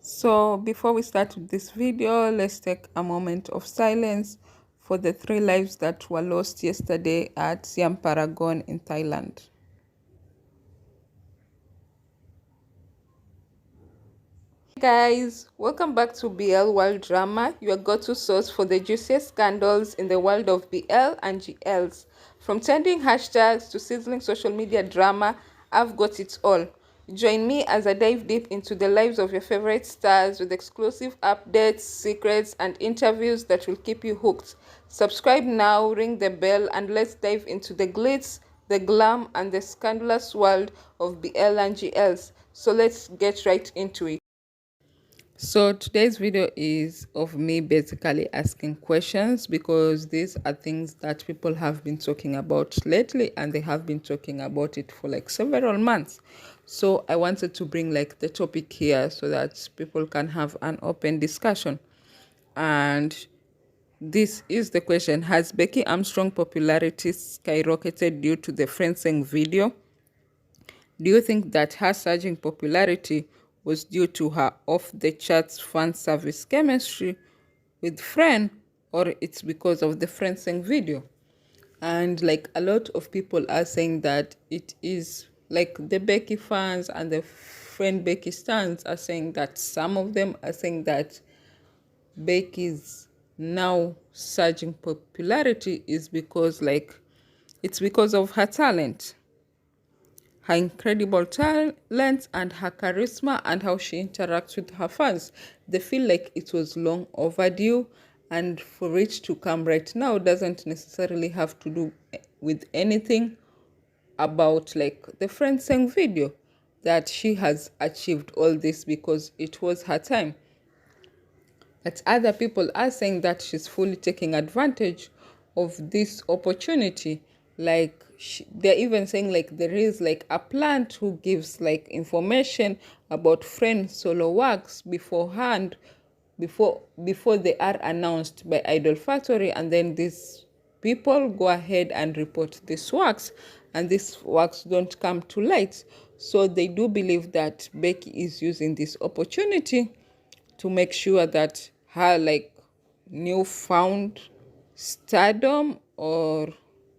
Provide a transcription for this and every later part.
So before we start with this video, let's take a moment of silence for the 3 lives that were lost yesterday at Siam Paragon in Thailand. Hey guys, welcome back to BL World Drama, your go-to source for the juiciest scandals in the world of BL and GLs. From trending hashtags to sizzling social media drama, I've got it all. Join me as I dive deep into the lives of your favorite stars with exclusive updates, secrets, and interviews that will keep you hooked. Subscribe now, ring the bell, and let's dive into the glitz, the glam, and the scandalous world of BL&GLs. So let's get right into it. So today's video is of me basically asking questions because these are things that people have been talking about lately, and they have been talking about it for like several months. So I wanted to bring like the topic here so that people can have an open discussion. And this is the question: has Becky Armstrong popularity skyrocketed due to the FreenSeng video? Do you think that her surging popularity was due to her off-the-charts fan service chemistry with Fren, or it's because of the FreenSeng video? And like a lot of people are saying that it is like the Becky fans and the friend Becky stans are saying that some of them are saying that Becky's now surging popularity is because like it's because of her talent, her incredible talent and her charisma and how she interacts with her fans. They feel like it was long overdue, and for it to come right now doesn't necessarily have to do with anything about like the FreenSeng video, that she has achieved all this because it was her time. But other people are saying that she's fully taking advantage of this opportunity. Like they're even saying like there is like a plant who gives like information about friend solo works beforehand, before they are announced by Idol Factory, and then these people go ahead and report these works, and these works don't come to light. So they do believe that Becky is using this opportunity to make sure that her like newfound stardom or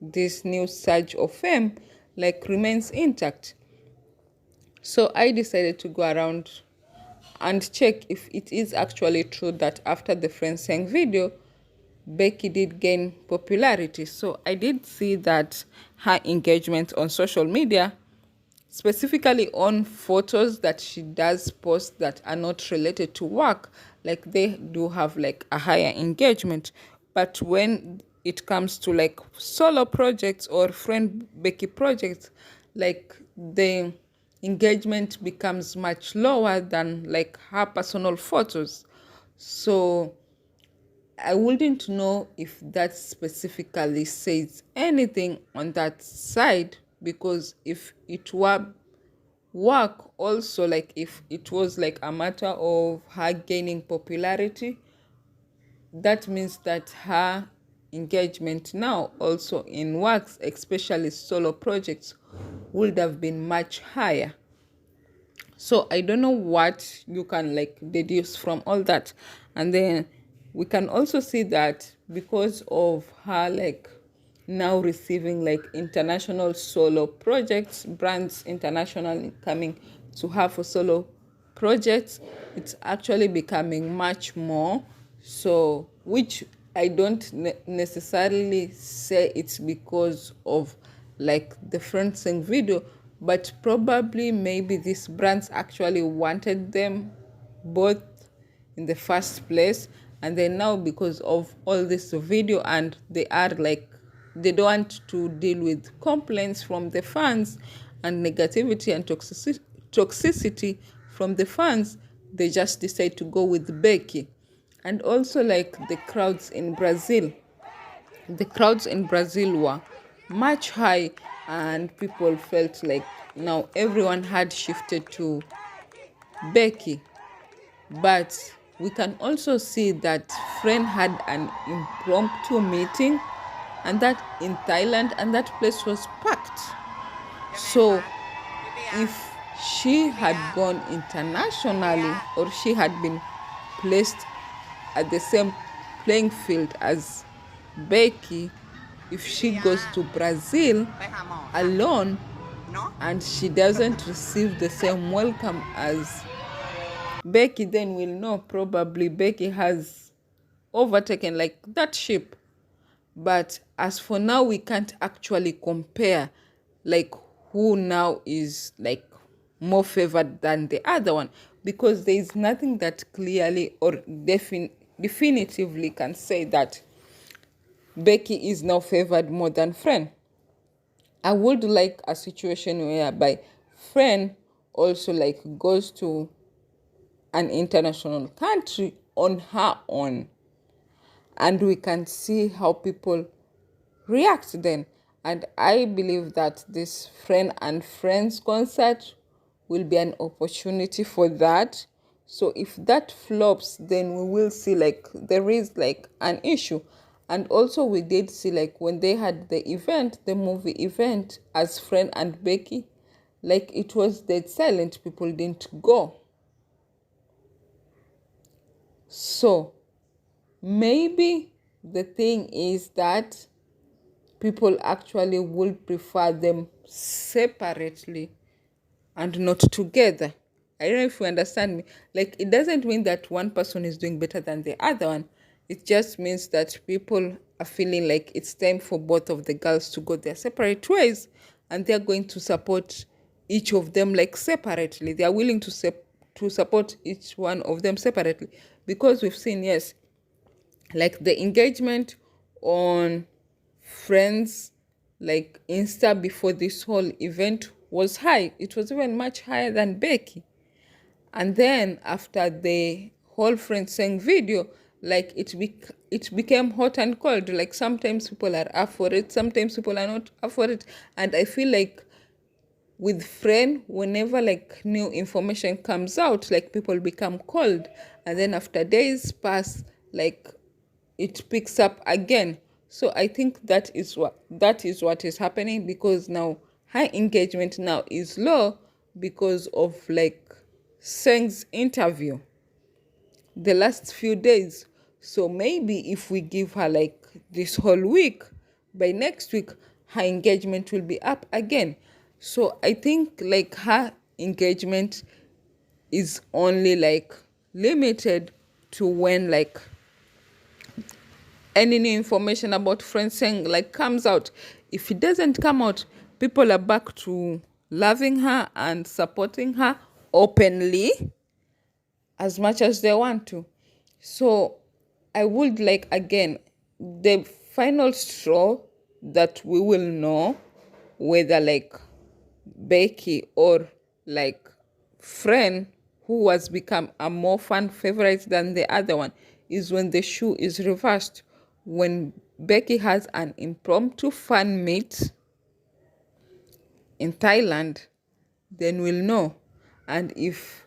this new surge of fame like remains intact. So I decided to go around and check if it is actually true that after the FreenSeng video, Becky did gain popularity. So I did see that her engagement on social media, specifically on photos that she does post that are not related to work, like they do have like a higher engagement. But when it comes to like solo projects or friend Becky projects, like the engagement becomes much lower than like her personal photos. So I wouldn't know if that specifically says anything on that side, because if it were work also, like if it was like a matter of her gaining popularity, that means that her engagement now also in works, especially solo projects, would have been much higher. So I don't know what you can like deduce from all that. And then we can also see that because of her like now receiving like international solo projects, brands internationally coming to her for solo projects, it's actually becoming much more. So which I don't necessarily say it's because of like the FreenSeng video, but probably maybe these brands actually wanted them both in the first place, and then now because of all this video and they are like they don't want to deal with complaints from the fans and negativity and toxicity from the fans, they just decide to go with Becky. And also like the crowds in Brazil were much high, and people felt like now everyone had shifted to Becky. But we can also see that Fren had an impromptu meeting, and that in Thailand, and that place was packed. So if she had gone internationally, or she had been placed at the same playing field as Becky, if she goes to Brazil alone and she doesn't receive the same welcome as Becky, then we'll know probably Becky has overtaken like that ship. But as for now, we can't actually compare like who now is like more favored than the other one, because there is nothing that clearly or definitively can say that Becky is now favored more than Fren. I would like a situation whereby Fren also like goes to an international country on her own, and we can see how people react then. And I believe that this Friend and Friends concert will be an opportunity for that. So if that flops, then we will see like there is like an issue. And also we did see like when they had the event, the movie event as Friend and Becky, like it was dead silent, people didn't go. So maybe the thing is that people actually will prefer them separately and not together. I don't know if you understand me. Like, it doesn't mean that one person is doing better than the other one. It just means that people are feeling like it's time for both of the girls to go their separate ways, and they're going to support each of them like separately. They are willing to support each one of them separately, because we've seen, yes, like the engagement on Friends like Insta before this whole event was high. It was even much higher than Becky. And then after the whole FreenSeng video, like it became hot and cold. Like sometimes people are up for it, sometimes people are not up for it. And I feel like with Friend, whenever like new information comes out, like people become cold, and then after days pass, like it picks up again. So I think that is what is happening, because now her engagement now is low because of like Seng's interview the last few days. So maybe if we give her like this whole week, by next week her engagement will be up again. So I think like her engagement is only like limited to when like any new information about FreenSeng like comes out. If it doesn't come out, people are back to loving her and supporting her openly as much as they want to. So I would like, again, the final straw that we will know whether like Becky or like Friend, who has become a more fan favorite than the other one, is when the shoe is reversed. When Becky has an impromptu fan meet in Thailand, then we'll know. And if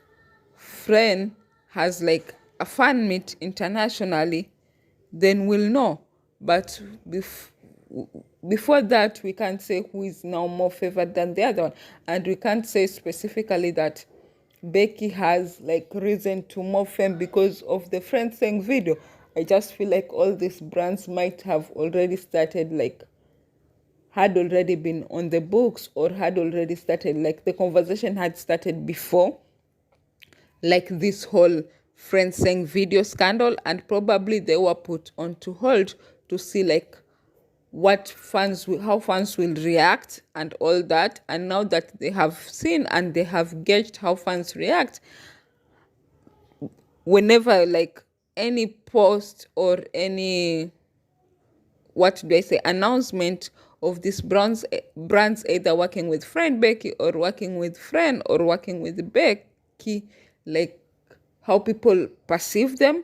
Friend has like a fan meet internationally, then we'll know. But before that, we can't say who is now more favored than the other one. And we can't say specifically that Becky has like reason to more fame because of the FreenSeng video. I just feel like all these brands might have already started like had already been on the books, or had already started like the conversation had started before like this whole FreenSeng video scandal, and probably they were put onto hold to see like how fans will react and all that. And now that they have seen and they have gauged how fans react, whenever like any post or any, what do I say, announcement of these brands either working with Friend Becky or working with Friend or working with Becky, like how people perceive them,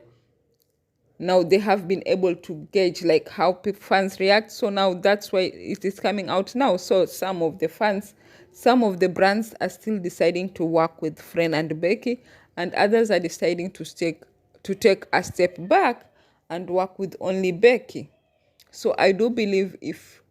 now they have been able to gauge like how fans react. So now that's why it is coming out now. So some of the brands are still deciding to work with Friend and Becky, and others are deciding to take a step back and work with only Becky. So I do believe if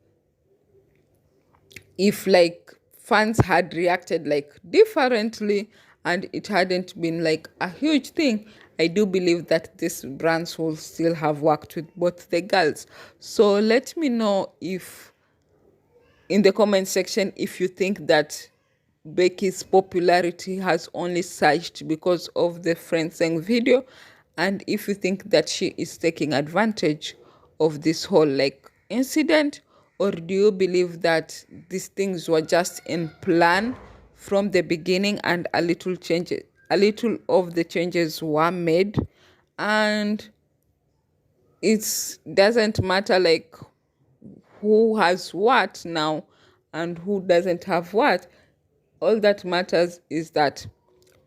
like fans had reacted like differently and it hadn't been like a huge thing, I do believe that these brands will still have worked with both the girls. So let me know if in the comment section if you think that Becky's popularity has only surged because of the FreenSeng video, and if you think that she is taking advantage of this whole like incident, or do you believe that these things were just in plan from the beginning and a little of the changes were made, and it doesn't matter like who has what now and who doesn't have what. All that matters is that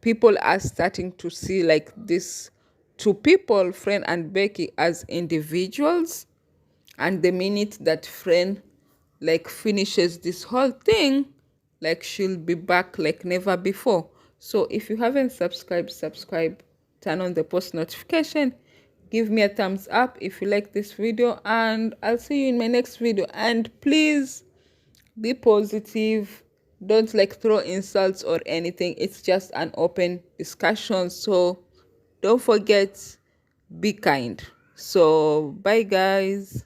people are starting to see like this two people, Friend and Becky, as individuals. And the minute that Friend like finishes this whole thing, like she'll be back like never before. So if you haven't subscribed, subscribe, turn on the post notification, give me a thumbs up if you like this video, and I'll see you in my next video. And please be positive, don't like throw insults or anything, it's just an open discussion. So don't forget, be kind. So bye guys.